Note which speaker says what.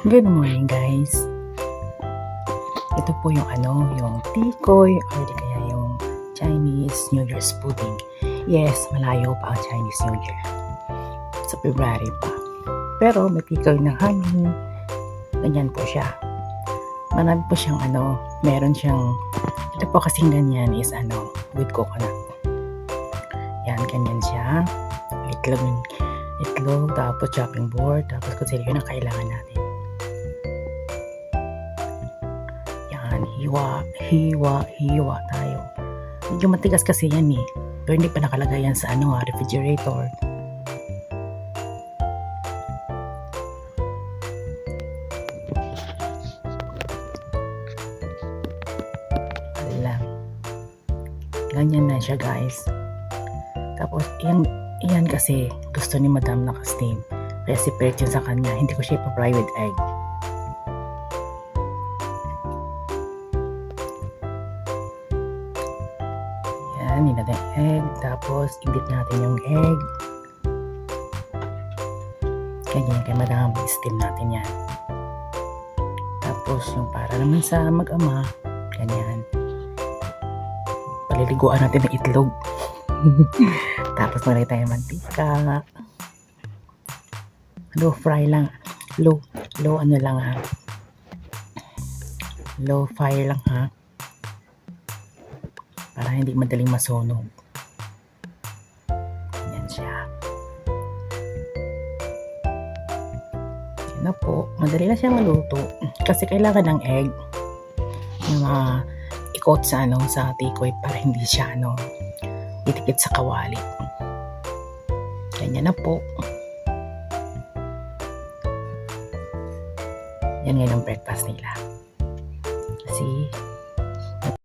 Speaker 1: Good morning guys. Ito po yung yung tikoy or di kaya yung Chinese New Year's pudding. Yes, malayo pa ang Chinese New Year. Sa February pa. Pero may tikoy ng hangin. Ganyan po siya. Marami po siyang meron siyang, ito po kasing ganyan is with coconut. Yan, ganyan siya. Itlog, tapos chopping board, tapos kung sino yun ang kailangan natin. Yan, hiwa tayo. Medyo matigas kasi yan eh. Pero hindi pa nakalagay yan sa refrigerator. Alam. Ganyan na siya guys. Tapos, yan kasi gusto ni Madam naka-steam. Kaya separate yun sa kanya. Hindi ko siya ipa-fry with egg. Yan, nilagay egg. Tapos, idip natin yung egg. Ganyan, kaya Madam, steam natin yan. Tapos, yung para naman sa mag-ama, ganyan. Paliliguan natin ng itlog. Tapos maglagay tayo mantika. Low fry lang. Low Low fire lang ha. Para hindi madaling masunog. Yan siya. Yan na po. Madali lang siya maluto. Kasi kailangan ng egg. Yung i-coat sa sa tikoy para hindi siya itikit sa kawali. Ganyan na po. Yan ngayon ang breakfast nila. See?